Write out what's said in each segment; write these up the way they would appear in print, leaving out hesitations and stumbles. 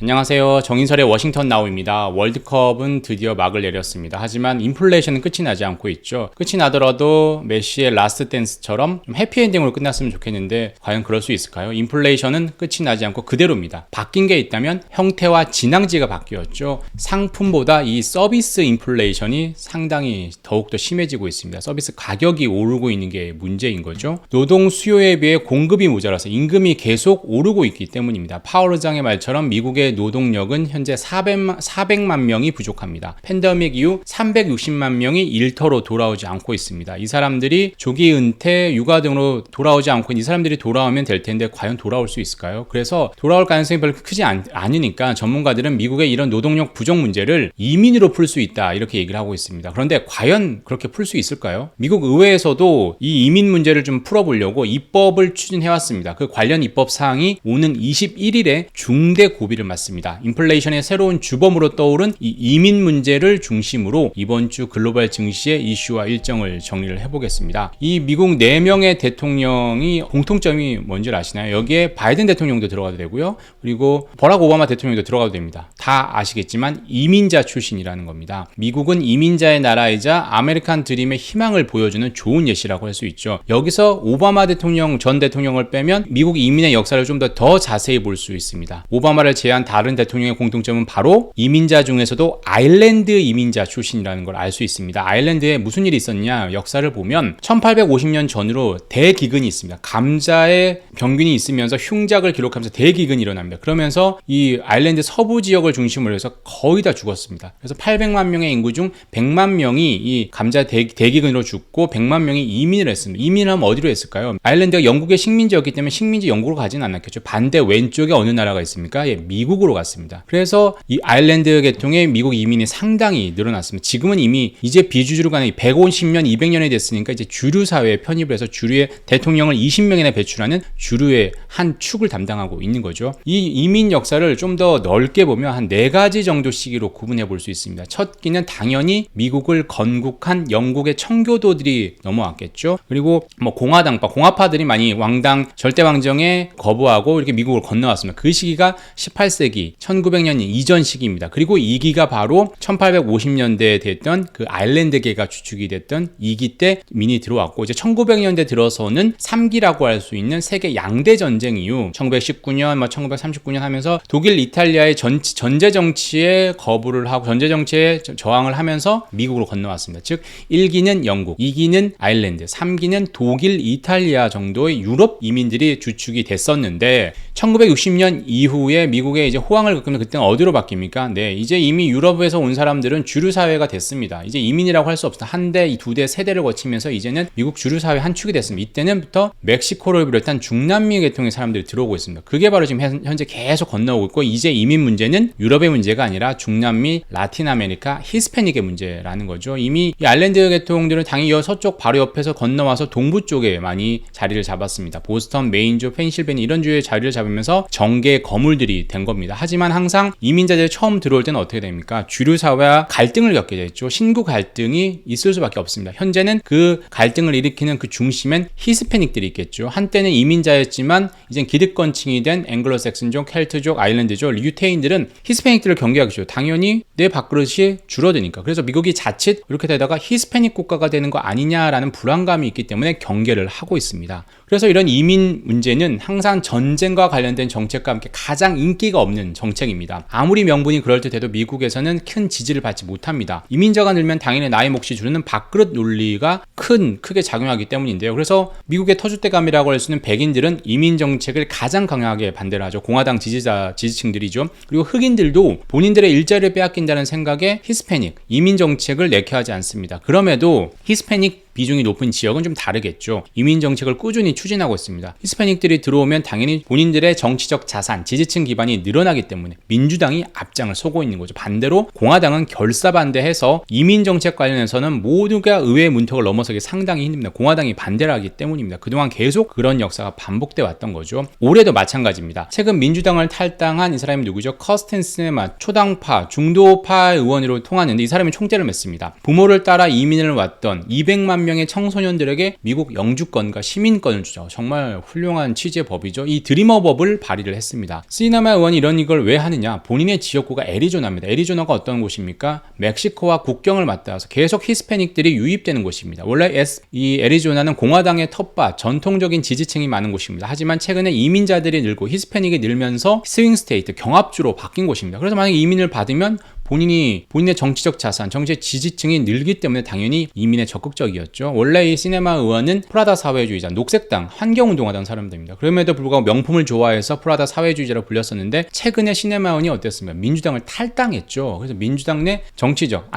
안녕하세요. 정인설의 워싱턴 나우입니다. 월드컵은 드디어 막을 내렸습니다. 하지만 인플레이션은 끝이 나지 않고 있죠. 끝이 나더라도 메시의 라스트 댄스처럼 좀 해피엔딩으로 끝났으면 좋겠는데 과연 그럴 수 있을까요? 인플레이션은 끝이 나지 않고 그대로입니다. 바뀐 게 있다면 형태와 진앙지가 바뀌었죠. 상품보다 이 서비스 인플레이션이 상당히 더욱더 심해지고 있습니다. 서비스 가격이 오르고 있는 게 문제인 거죠. 노동 수요에 비해 공급이 모자라서 임금이 계속 오르고 있기 때문입니다. 파월 의장의 말처럼 미국의 노동력은 현재 400만 명이 부족합니다. 팬데믹 이후 360만 명이 일터로 돌아오지 않고 있습니다. 이 사람들이 조기 은퇴, 육아 등으로 돌아오지 않고 이 사람들이 돌아오면 될 텐데 과연 돌아올 수 있을까요? 그래서 돌아올 가능성이 별로 크지 않으니까 전문가들은 미국의 이런 노동력 부족 문제를 이민으로 풀 수 있다 이렇게 얘기를 하고 있습니다. 그런데 과연 그렇게 풀 수 있을까요? 미국 의회에서도 이 이민 문제를 좀 풀어보려고 입법을 추진해왔습니다. 그 관련 입법 사항이 오는 21일에 중대 고비를 맞습니다. 인플레이션의 새로운 주범으로 떠오른 이 이민 문제를 중심으로 이번 주 글로벌 증시의 이슈와 일정을 정리를 해보겠습니다. 이 미국 4명의 대통령이 공통점이 뭔지 아시나요? 여기에 바이든 대통령도 들어가도 되고요. 그리고 버락 오바마 대통령도 들어가도 됩니다. 다 아시겠지만 이민자 출신이라는 겁니다. 미국은 이민자의 나라이자 아메리칸 드림의 희망을 보여주는 좋은 예시라고 할 수 있죠. 여기서 오바마 대통령 전 대통령을 빼면 미국 이민의 역사를 좀 더 자세히 볼 수 있습니다. 오바마를 제외한 다른 대통령의 공통점은 바로 이민자 중에서도 아일랜드 이민자 출신이라는 걸 알 수 있습니다. 아일랜드에 무슨 일이 있었냐 역사를 보면 1850년 전으로 대기근이 있습니다. 감자의 병균이 있으면서 흉작을 기록하면서 대기근이 일어납니다. 그러면서 이 아일랜드 서부 지역을 중심으로 해서 거의 다 죽었습니다. 그래서 800만 명의 인구 중 100만 명이 이 감자 대기근으로 죽고 100만 명이 이민을 했습니다. 이민하면 어디로 했을까요? 아일랜드가 영국의 식민지였기 때문에 식민지 영국으로 가지는 않았겠죠. 반대 왼쪽에 어느 나라가 있습니까? 미국으로 갔습니다. 그래서 이 아일랜드 계통의 미국 이민이 상당히 늘어났습니다. 지금은 이미 이제 비주류가 아니라 150년, 200년이 됐으니까 이제 주류 사회에 편입을 해서 주류의 대통령을 20명이나 배출하는 주류의 한 축을 담당하고 있는 거죠. 이 이민 역사를 좀 더 넓게 보면 한 4가지 정도 시기로 구분해 볼 수 있습니다. 첫 기는 당연히 미국을 건국한 영국의 청교도들이 넘어왔겠죠. 그리고 공화파들이 많이 왕당 절대왕정에 거부하고 이렇게 미국을 건너왔습니다. 그 시기가 18세기 1900년 이전 시기입니다. 그리고 2기가 바로 1850년대에 됐던 그 아일랜드계가 주축이 됐던 2기 때 민이 들어왔고, 이제 1900년대 들어서는 3기라고 할 수 있는 세계 양대 전쟁 이후 1919년, 1939년 하면서 독일, 이탈리아의 전제 정치에 거부를 하고 전제 정치에 저항을 하면서 미국으로 건너왔습니다. 즉 1기는 영국, 2기는 아일랜드, 3기는 독일, 이탈리아 정도의 유럽 이민들이 주축이 됐었는데 1960년 이후에 미국의 이제 호황을 겪으면 그때는 어디로 바뀝니까? 네, 이제 이미 유럽에서 온 사람들은 주류 사회가 됐습니다. 이제 이민이라고 할 수 없다. 한 대, 두 대, 세 대를 거치면서 이제는 미국 주류 사회 한 축이 됐습니다. 이때는부터 멕시코를 비롯한 중남미 계통의 사람들이 들어오고 있습니다. 그게 바로 지금 현재 계속 건너오고 있고, 이제 이민 문제는 유럽의 문제가 아니라 중남미, 라틴 아메리카, 히스패닉의 문제라는 거죠. 이미 이 아일랜드 계통들은 당연히 서쪽 바로 옆에서 건너와서 동부 쪽에 많이 자리를 잡았습니다. 보스턴, 메인주, 펜실베니아 이런 주에 자리를 잡으면서 정계 거물들이 된 겁니다. 하지만 항상 이민자들이 처음 들어올 때는 어떻게 됩니까? 주류 사회와 갈등을 겪게 됐죠. 신구 갈등이 있을 수밖에 없습니다. 현재는 그 갈등을 일으키는 그 중심엔 히스패닉들이 있겠죠. 한때는 이민자였지만 이젠 기득권층이 된 앵글로색슨족, 켈트족, 아일랜드족, 유태인들은 히스패닉들을 경계하겠죠. 당연히 내 밥그릇이 줄어드니까. 그래서 미국이 자칫 이렇게 되다가 히스패닉 국가가 되는 거 아니냐라는 불안감이 있기 때문에 경계를 하고 있습니다. 그래서 이런 이민 문제는 항상 전쟁과 관련된 정책과 함께 가장 인기가 없는 정책입니다. 아무리 명분이 그럴듯해도 미국에서는 큰 지지를 받지 못합니다. 이민자가 늘면 당연히 나의 몫이 줄는 밥그릇 논리가 크게 작용하기 때문인데요. 그래서 미국의 터줏대감이라고 할 수 있는 백인들은 이민 정책을 가장 강하게 반대를 하죠. 공화당 지지층들이죠. 그리고 흑인들도 본인들의 일자리를 빼앗긴다는 생각에 히스패닉, 이민 정책을 내켜하지 않습니다. 그럼에도 히스패닉 비중이 높은 지역은 좀 다르겠죠. 이민 정책을 꾸준히 추진하고 있습니다. 히스패닉들이 들어오면 당연히 본인들의 정치적 자산, 지지층 기반이 늘어나기 때문에 민주당이 앞장을 서고 있는 거죠. 반대로 공화당은 결사반대해서 이민 정책 관련해서는 모두가 의회의 문턱을 넘어서기 상당히 힘듭니다. 공화당이 반대를 하기 때문입니다. 그동안 계속 그런 역사가 반복돼 왔던 거죠. 올해도 마찬가지입니다. 최근 민주당을 탈당한 이 사람이 누구죠? 커스틴슨의 초당파, 중도파 의원으로 통하는데 이 사람이 총재를 맺습니다. 부모를 따라 이민을 왔던 200만 명의 청소년들에게 미국 영주권과 시민권을 주죠. 정말 훌륭한 취지의 법이죠. 이 드리머법을 발의를 했습니다. 시네마 의원이 이런 걸 왜 하느냐? 본인의 지역구가 애리조나입니다. 애리조나가 어떤 곳입니까? 멕시코와 국경을 맞닿아서 계속 히스패닉들이 유입되는 곳입니다. 원래 이 애리조나는 공화당의 텃밭, 전통적인 지지층이 많은 곳입니다. 하지만 최근에 이민자들이 늘고 히스패닉이 늘면서 스윙 스테이트, 경합주로 바뀐 곳입니다. 그래서 만약에 이민을 받으면 본인의 정치적 자산, 정치적 지지층이 늘기 때문에 당연히 이민에 적극적이었죠. 원래 이 시네마 의원은 프라다 사회주의자, 녹색당, 환경운동하던 사람들입니다. 그럼에도 불구하고 명품을 좋아해서 프라다 사회주의자로 불렸었는데 최근에 시네마 의원이 어땠습니까? 민주당을 탈당했죠. 그래서 민주당 내 정치적,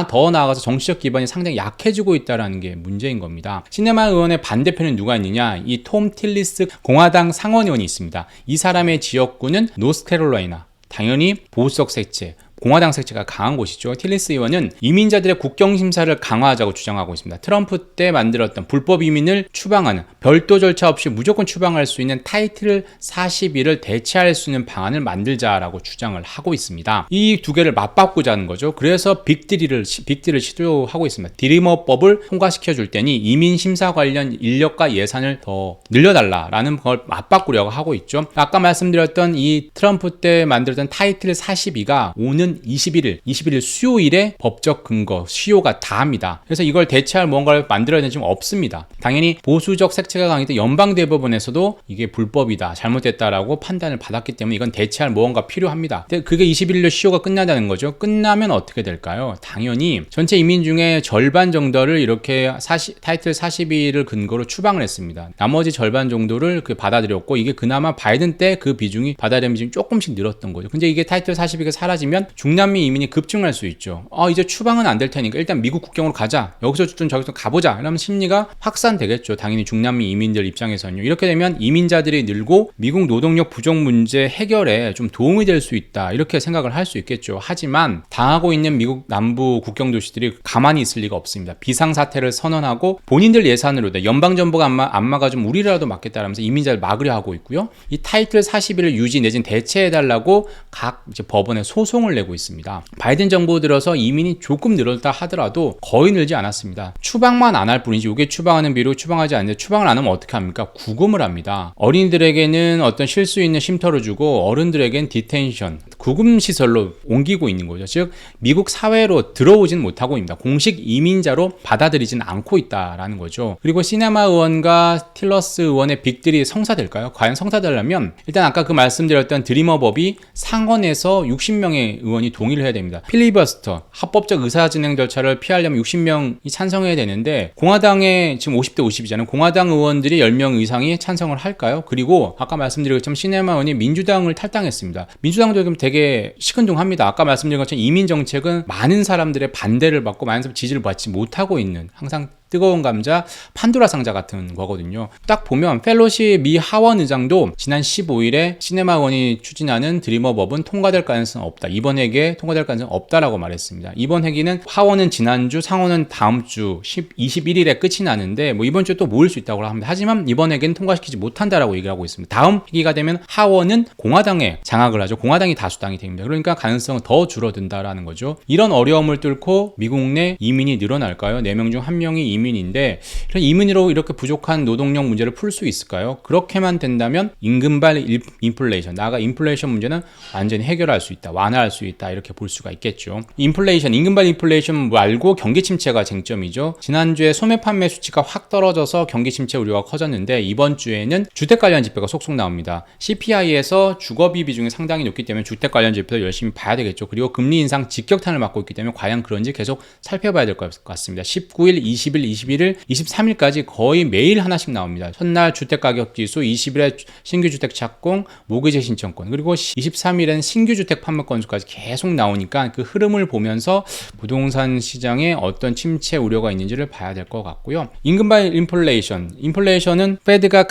더 나아가서 정치적 기반이 상당히 약해지고 있다는 게 문제인 겁니다. 시네마 의원의 반대편은 누가 있느냐? 이 톰 틸리스 공화당 상원의원이 있습니다. 이 사람의 지역구는 노스캐롤라이나, 당연히 보수적 색채, 공화당 색채가 강한 곳이죠. 틸리스 의원은 이민자들의 국경심사를 강화하자고 주장하고 있습니다. 트럼프 때 만들었던 불법 이민을 추방하는, 별도 절차 없이 무조건 추방할 수 있는 타이틀 42를 대체할 수 있는 방안을 만들자라고 주장을 하고 있습니다. 이 두 개를 맞바꾸자 하는 거죠. 그래서 빅딜을 시도하고 있습니다. 디리머법을 통과시켜 줄 테니 이민 심사 관련 인력과 예산을 더 늘려달라라는 걸 맞바꾸려고 하고 있죠. 아까 말씀드렸던 이 트럼프 때 만들었던 타이틀 42가 오는 21일 수요일에 법적 근거, 수요가 다합니다. 그래서 이걸 대체할 무언가를 만들어야 되는 지금 없습니다. 당연히 보수적 색채가 강했던 연방대법원에서도 이게 불법이다, 잘못됐다라고 판단을 받았기 때문에 이건 대체할 무언가 필요합니다. 근데 그게 21일로 수요가 끝난다는 거죠. 끝나면 어떻게 될까요? 당연히 전체 이민 중에 절반 정도를 이렇게 타이틀 42를 근거로 추방을 했습니다. 나머지 절반 정도를 받아들였고, 이게 그나마 바이든 때 그 비중이 받아들인 비중이 조금씩 늘었던 거죠. 근데 이게 타이틀 42가 사라지면 중남미 이민이 급증할 수 있죠. 이제 추방은 안 될 테니까 일단 미국 국경으로 가자. 여기서 좀 저기서 가보자. 이러면 심리가 확산되겠죠. 당연히 중남미 이민들 입장에서는요. 이렇게 되면 이민자들이 늘고 미국 노동력 부족 문제 해결에 좀 도움이 될 수 있다. 이렇게 생각을 할 수 있겠죠. 하지만 당하고 있는 미국 남부 국경 도시들이 가만히 있을 리가 없습니다. 비상사태를 선언하고 본인들 예산으로 연방정부가 안 막아주면 우리라도 막겠다라면서 이민자를 막으려 하고 있고요. 이 타이틀 41을 유지 내지는 대체해달라고 각 법원에 소송을 내고 있습니다. 바이든 정부 들어서 이민이 조금 늘었다 하더라도 거의 늘지 않았습니다. 추방만 안 할 뿐이지, 이게 추방하는 비로 추방하지 않는데, 추방을 안 하면 어떻게 합니까? 구금을 합니다. 어린이들에게는 어떤 쉴 수 있는 쉼터를 주고 어른들에겐 디텐션, 구금 시설로 옮기고 있는 거죠. 즉 미국 사회로 들어오진 못하고 있습니다. 공식 이민자로 받아들이진 않고 있다라는 거죠. 그리고 시네마 의원과 틸러스 의원의 빅딜이 성사될까요? 과연 성사되려면 일단 아까 그 말씀드렸던 드리머법이 상원에서 60명의 의원이 동의를 해야 됩니다. 필리버스터, 합법적 의사진행 절차를 피하려면 60명이 찬성해야 되는데, 공화당의 지금 50대 50이잖아요. 공화당 의원들이 10명 이상이 찬성을 할까요? 그리고 아까 말씀드린 것처럼 시네마 의원이 민주당을 탈당했습니다. 민주당도 지금 되게 시큰둥합니다. 아까 말씀드린 것처럼 이민 정책은 많은 사람들의 반대를 받고 많은 사람 지지를 받지 못하고 있는, 항상 뜨거운 감자, 판도라 상자 같은 거거든요. 딱 보면 펠로시 미 하원 의장도 지난 15일에 시네마 의원이 추진하는 드리머법은 통과될 가능성은 없다. 이번 회기에 통과될 가능성은 없다라고 말했습니다. 이번 회기는 하원은 지난주, 상원은 다음 주 21일에 끝이 나는데 이번 주에 또 모일 수 있다고 합니다. 하지만 이번 회기는 통과시키지 못한다라고 얘기를 하고 있습니다. 다음 회기가 되면 하원은 공화당에 장악을 하죠. 공화당이 다수당이 됩니다. 그러니까 가능성은 더 줄어든다라는 거죠. 이런 어려움을 뚫고 미국 내 이민이 늘어날까요? 4명 중 1명이 이민인데, 이런 이민으로 이렇게 부족한 노동력 문제를 풀 수 있을까요? 그렇게만 된다면 임금발 인플레이션, 나아가 인플레이션 문제는 완전히 해결할 수 있다, 완화할 수 있다, 이렇게 볼 수가 있겠죠. 인플레이션, 임금발 인플레이션 말고 경기 침체가 쟁점이죠. 지난주에 소매 판매 수치가 확 떨어져서 경기 침체 우려가 커졌는데, 이번 주에는 주택 관련 지표가 속속 나옵니다. CPI에서 주거비 비중이 상당히 높기 때문에 주택 관련 지표도 열심히 봐야 되겠죠. 그리고 금리 인상 직격탄을 맞고 있기 때문에 과연 그런지 계속 살펴봐야 될 것 같습니다. 19일, 20일, 21일, 23일까지 거의 매일 하나씩 나옵니다. 첫날 주택가격지수, 20일에 신규주택 착공, 모기지 신청권, 그리고 23일엔 신규주택 판매 건수까지 계속 나오니까 그 흐름을 보면서 부동산 시장에 어떤 침체 우려가 있는지를 봐야 될 것 같고요. 임금발 인플레이션은 페드가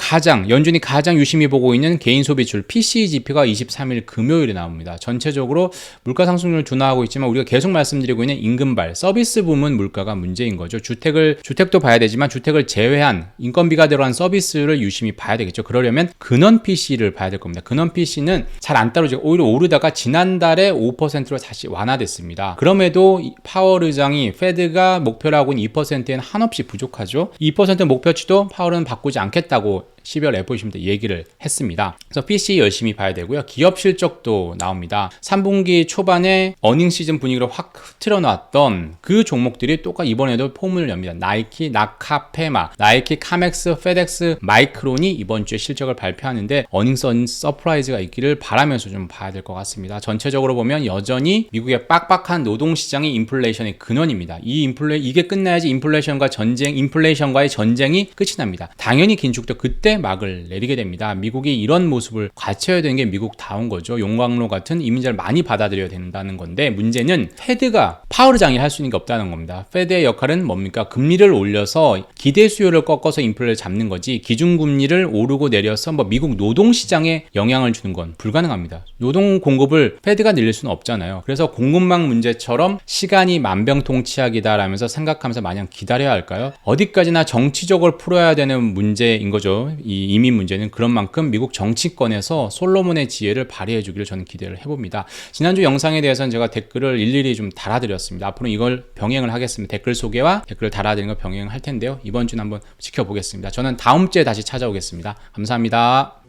연준이 가장 유심히 보고 있는 개인 소비출 PCE 지표가 23일 금요일에 나옵니다. 전체적으로 물가 상승률을 둔화하고 있지만 우리가 계속 말씀드리고 있는 임금발, 서비스 부문 물가가 문제인 거죠. 주택을 주택도 봐야 되지만 주택을 제외한 인건비가 들어간 서비스를 유심히 봐야 되겠죠. 그러려면 근원 PC를 봐야 될 겁니다. 근원 PC는 잘 안 따라오죠. 오히려 오르다가 지난달에 5%로 다시 완화됐습니다. 그럼에도 파월 의장이 페드가 목표로 하고 있는 2%에는 한없이 부족하죠. 2% 목표치도 파월은 바꾸지 않겠다고 12월 FOMC 때 얘기를 했습니다. 그래서 PC 열심히 봐야 되고요. 기업 실적도 나옵니다. 3분기 초반에 어닝 시즌 분위기를 확 흐트러 놨던 그 종목들이 똑같이 이번에도 포문을 엽니다. 나이키, 나카, 페마, 나이키, 카맥스, 페덱스, 마이크론이 이번 주에 실적을 발표하는데 어닝 서프라이즈가 있기를 바라면서 좀 봐야 될 것 같습니다. 전체적으로 보면 여전히 미국의 빡빡한 노동시장이 인플레이션의 근원입니다. 이게 끝나야지 인플레이션과의 전쟁이 끝이 납니다. 당연히 긴축도 그때 막을 내리게 됩니다. 미국이 이런 모습을 갖춰야 되는 게 미국다운 거죠. 용광로 같은 이민자를 많이 받아들여야 된다는 건데 문제는 페드가 파월 의장이 할 수 있는 게 없다는 겁니다. 페드의 역할은 뭡니까? 금리를 올려서 기대 수요를 꺾어서 인플레를 잡는 거지 기준금리를 오르고 내려서 미국 노동시장에 영향을 주는 건 불가능합니다. 노동 공급을 페드가 늘릴 수는 없잖아요. 그래서 공급망 문제처럼 시간이 만병통치약이다라면서 생각하면서 마냥 기다려야 할까요? 어디까지나 정치적으로 풀어야 되는 문제인 거죠. 이 이민 문제는 그런 만큼 미국 정치권에서 솔로몬의 지혜를 발휘해 주기를 저는 기대를 해봅니다. 지난주 영상에 대해서는 제가 댓글을 일일이 좀 달아드렸습니다. 앞으로 이걸 병행을 하겠습니다. 댓글 소개와 댓글을 달아드리는 걸 병행할 텐데요. 이번 주는 한번 지켜보겠습니다. 저는 다음 주에 다시 찾아오겠습니다. 감사합니다.